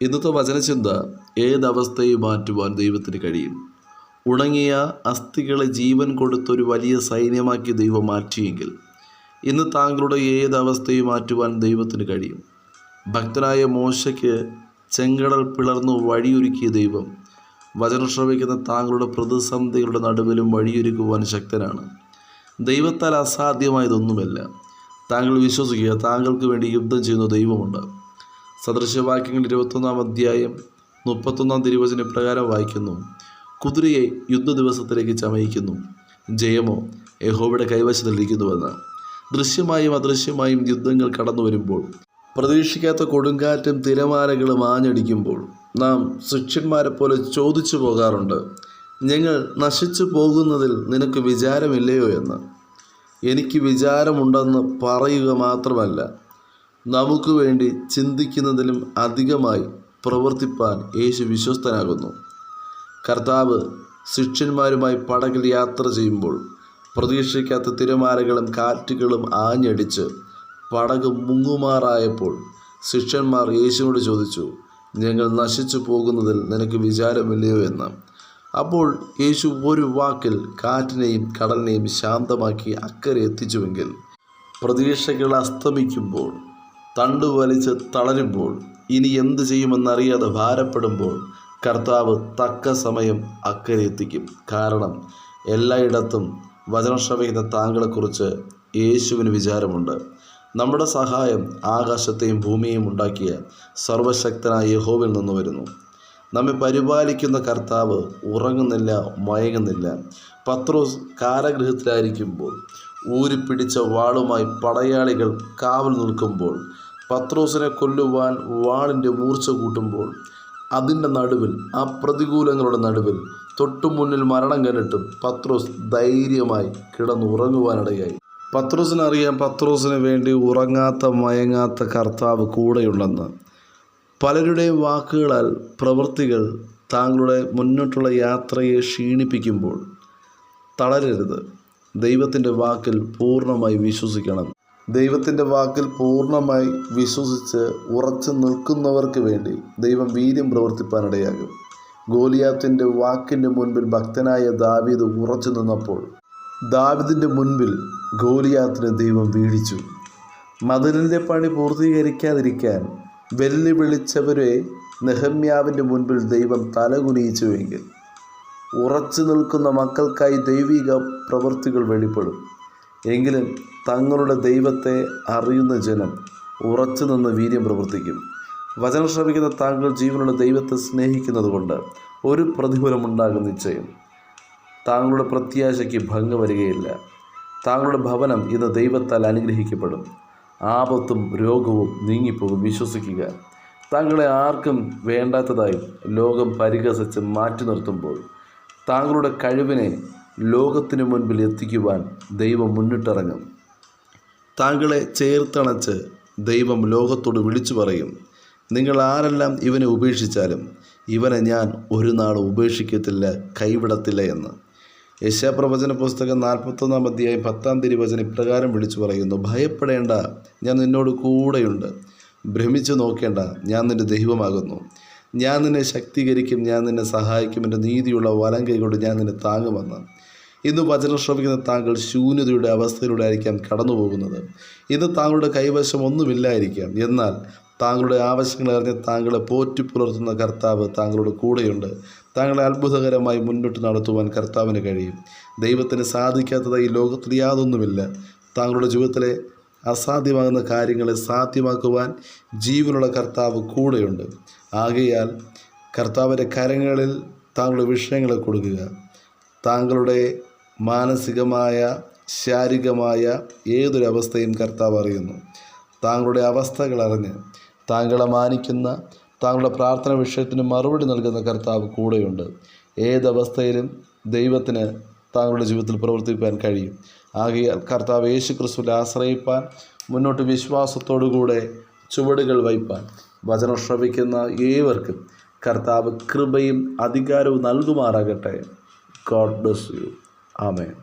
ഇന്നത്തെ വചനചിന്ത, ഏതവസ്ഥയും മാറ്റുവാൻ ദൈവത്തിന് കഴിയും. ഉണങ്ങിയ അസ്ഥികളെ ജീവൻ കൊടുത്തൊരു വലിയ സൈന്യമാക്കി ദൈവം മാറ്റിയെങ്കിൽ ഇന്ന് താങ്കളുടെ ഏതവസ്ഥയും മാറ്റുവാൻ ദൈവത്തിന് കഴിയും. ഭക്തനായ മോശയ്ക്ക് ചെങ്കടൽ പിളർന്നു വഴിയൊരുക്കിയ ദൈവം വചനം ശ്രവിക്കുന്ന താങ്കളുടെ പ്രതിസന്ധികളുടെ നടുവിലും വഴിയൊരുക്കുവാൻ ശക്തനാണ്. ദൈവത്താൽ അസാധ്യമായതൊന്നുമല്ല. താങ്കൾ വിശ്വസിക്കുക, താങ്കൾക്ക് വേണ്ടി യുദ്ധം ചെയ്യുന്ന ദൈവമുണ്ട്. സദൃശവാക്യങ്ങൾ 21-ാം അധ്യായം 31-ാം തിരുവചനം പ്രകാരം വായിക്കുന്നു: കുതിരയെ യുദ്ധ ദിവസത്തിലേക്ക് ചമയിക്കുന്നു, ജയമോ യഹോവയുടെ കൈവശത്തിലിരിക്കുന്നുവെന്ന്. ദൃശ്യമായും അദൃശ്യമായും യുദ്ധങ്ങൾ കടന്നു വരുമ്പോൾ, പ്രതീക്ഷിക്കാത്ത കൊടുങ്കാറ്റും തിരമാലകളും ആഞ്ഞടിക്കുമ്പോൾ നാം ശിഷ്യന്മാരെ പോലെ ചോദിച്ചു പോകാറുണ്ട്: ഞങ്ങൾ നശിച്ചു പോകുന്നതിൽ നിനക്ക് വിചാരമില്ലയോ എന്ന്. എനിക്ക് വിചാരമുണ്ടെന്ന് പറയുക മാത്രമല്ല, നമുക്ക് വേണ്ടി ചിന്തിക്കുന്നതിലും അധികമായി പ്രവർത്തിപ്പാൻ യേശു വിശ്വസ്തനാകുന്നു. കർത്താവ് ശിഷ്യന്മാരുമായി പടകിൽ യാത്ര ചെയ്യുമ്പോൾ പ്രതീക്ഷിക്കാത്ത തിരമാലകളും കാറ്റുകളും ആഞ്ഞടിച്ച് പടക് മുങ്ങുമാറായപ്പോൾ ശിഷ്യന്മാർ യേശുവിനോട് ചോദിച്ചു: ഞങ്ങൾ നശിച്ചു പോകുന്നതിൽ നിനക്ക് വിചാരമില്ലയോ എന്ന്. അപ്പോൾ യേശു ഒരു വാക്കിൽ കാറ്റിനെയും കടലിനെയും ശാന്തമാക്കി അക്കരെ എത്തിച്ചുവെങ്കിൽ, പ്രതീക്ഷകൾ അസ്തമിക്കുമ്പോൾ, തണ്ടുവലിച്ച് തളരുമ്പോൾ, ഇനി എന്ത് ചെയ്യുമെന്നറിയാതെ ഭാരപ്പെടുമ്പോൾ കർത്താവ് തക്ക സമയം അക്കരെ എത്തിക്കും. കാരണം എല്ലായിടത്തും വചനം ശ്രവിക്കുന്ന താങ്കളെക്കുറിച്ച് യേശുവിന് വിചാരമുണ്ട്. നമ്മുടെ സഹായം ആകാശത്തെയും ഭൂമിയെയും ഉണ്ടാക്കിയ സർവശക്തനായ യഹോവയിൽ നിന്ന് വരുന്നു. നമ്മെ പരിപാലിക്കുന്ന കർത്താവ് ഉറങ്ങുന്നില്ല, മയങ്ങുന്നില്ല. പത്രോസ് കാരാഗൃഹത്തിലായിരിക്കുമ്പോൾ ഊരിപ്പിടിച്ച വാളുമായി പടയാളികൾ കാവൽ നിൽക്കുമ്പോൾ, പത്രോസിനെ കൊല്ലുവാൻ വാളിൻ്റെ മൂർച്ച കൂട്ടുമ്പോൾ, അതിൻ്റെ നടുവിൽ, ആ പ്രതികൂലങ്ങളുടെ നടുവിൽ തൊട്ടുമുന്നിൽ മരണം കണ്ടിട്ടും പത്രോസ് ധൈര്യമായി കിടന്നുറങ്ങുവാനിടയായി. പത്രോസിനറിയാം, പത്രോസിന് വേണ്ടി ഉറങ്ങാത്ത മയങ്ങാത്ത കർത്താവ് കൂടെയുണ്ടെന്ന്. പലരുടെയും വാക്കുകളാൽ പ്രവൃത്തികൾ താങ്കളുടെ മുന്നോട്ടുള്ള യാത്രയെ ക്ഷീണിപ്പിക്കുമ്പോൾ തളരരുത്. ദൈവത്തിൻ്റെ വാക്കിൽ പൂർണ്ണമായി വിശ്വസിക്കണം. ദൈവത്തിൻ്റെ വാക്കിൽ പൂർണ്ണമായി വിശ്വസിച്ച് ഉറച്ചു നിൽക്കുന്നവർക്ക് വേണ്ടി ദൈവം വീര്യം പ്രവർത്തിപ്പാനിടയാകും. ഗോലിയാത്തിൻ്റെ വാക്കിൻ്റെ മുൻപിൽ ഭക്തനായ ദാവീദ് ഉറച്ചു നിന്നപ്പോൾ ദാവീദിൻ്റെ മുൻപിൽ ഗോലിയാത്തിനെ ദൈവം വീഴിച്ചു. മതിലിൻ്റെ പണി പൂർത്തീകരിക്കാതിരിക്കാൻ വെല്ലുവിളിച്ചവരെ നെഹമ്യാവിൻ്റെ മുൻപിൽ ദൈവം തലകുനിയിച്ചുവെങ്കിൽ, ഉറച്ചു നിൽക്കുന്ന മക്കൾക്കായി ദൈവിക പ്രവൃത്തികൾ വെളിപ്പെടും. എങ്കിലും തങ്ങളുടെ ദൈവത്തെ അറിയുന്ന ജനം ഉറച്ചു നിന്ന് വീര്യം പ്രവർത്തിക്കും. വചനം ശ്രവിക്കുന്ന താങ്കൾ ജീവനുള്ള ദൈവത്തെ സ്നേഹിക്കുന്നത് കൊണ്ട് ഒരു പ്രതിഫലമുണ്ടാകും നിശ്ചയം. താങ്കളുടെ പ്രത്യാശയ്ക്ക് ഭംഗം വരികയില്ല. താങ്കളുടെ ഭവനം ഇന്ന് ദൈവത്താൽ അനുഗ്രഹിക്കപ്പെടും. ആപത്തും രോഗവും നീങ്ങിപ്പോകും. വിശ്വസിക്കുക. താങ്കളെ ആർക്കും വേണ്ടാത്തതായി ലോകം പരിഹസിച്ച് മാറ്റി നിർത്തുമ്പോൾ താങ്കളുടെ കഴിവിനെ ലോകത്തിനു മുൻപിൽ എത്തിക്കുവാൻ ദൈവം മുന്നിട്ടിറങ്ങും. താങ്കളെ ചേർത്തണച്ച് ദൈവം ലോകത്തോട് വിളിച്ചു പറയും: നിങ്ങൾ ആരെല്ലാം ഇവനെ ഉപേക്ഷിച്ചാലും ഇവനെ ഞാൻ ഒരു നാളും ഉപേക്ഷിക്കത്തില്ല, കൈവിടത്തില്ല എന്ന്. യെശയ്യാപ്രവചന പുസ്തകം 41-ാം അധ്യായം 10-ാം തിരുവചനം ഇപ്രകാരം വിളിച്ചു പറയുന്നു: ഭയപ്പെടേണ്ട, ഞാൻ നിന്നോട് കൂടെയുണ്ട്. ഭ്രമിച്ചു നോക്കേണ്ട, ഞാൻ നിൻ്റെ ദൈവമാകുന്നു. ഞാൻ നിന്നെ ശക്തീകരിക്കും, ഞാൻ നിന്നെ സഹായിക്കും, എൻ്റെ നീതിയുള്ള വലം കൈകൊണ്ട് ഞാൻ നിന്നെ താങ്ങുമെന്ന്. ഇന്ന് വചനം ശ്രവിക്കുന്ന താങ്കൾ ശൂന്യതയുടെ അവസ്ഥയിലൂടെ ആയിരിക്കാം കടന്നു പോകുന്നത്. ഇന്ന് താങ്കളുടെ കൈവശം ഒന്നുമില്ലായിരിക്കാം. എന്നാൽ താങ്കളുടെ ആവശ്യങ്ങൾ അറിഞ്ഞ് താങ്കളെ പോറ്റി പുലർത്തുന്ന കർത്താവ് താങ്കളുടെ കൂടെയുണ്ട്. താങ്കളെ അത്ഭുതകരമായി മുന്നോട്ട് നടത്തുവാൻ കർത്താവിന് കഴിയും. ദൈവത്തിന് സാധിക്കാത്തതായി ലോകത്തിൽ യാതൊന്നുമില്ല. താങ്കളുടെ ജീവിതത്തിലെ അസാധ്യമാകുന്ന കാര്യങ്ങളെ സാധ്യമാക്കുവാൻ ജീവനുള്ള കർത്താവ് കൂടെയുണ്ട്. ആകയാൽ കർത്താവിൻ്റെ കരങ്ങളിൽ താങ്കളുടെ വിഷയങ്ങളെ കൊടുക്കുക. താങ്കളുടെ മാനസികമായ, ശാരീരികമായ ഏതൊരവസ്ഥയും കർത്താവ് അറിയുന്നു. താങ്കളുടെ അവസ്ഥകൾ അറിഞ്ഞ് താങ്കളെ മാനിക്കുന്ന, താങ്കളുടെ പ്രാർത്ഥന വിഷയത്തിന് മറുപടി നൽകുന്ന കർത്താവ് കൂടെയുണ്ട്. ഏതവസ്ഥയിലും ദൈവത്തിന് താങ്കളുടെ ജീവിതത്തിൽ പ്രവർത്തിക്കാൻ കഴിയും. ആകയാൽ കർത്താവ് യേശു ക്രിസ്തുവിൽ ആശ്രയിപ്പാൻ, മുന്നോട്ട് വിശ്വാസത്തോടുകൂടെ ചുവടുകൾ വയ്പ്പാൻ വചനം ശ്രവിക്കുന്ന ഏവർക്കും കർത്താവ് കൃപയും അധികാരവും നൽകുമാറാകട്ടെ. God bless you. ആമേൻ.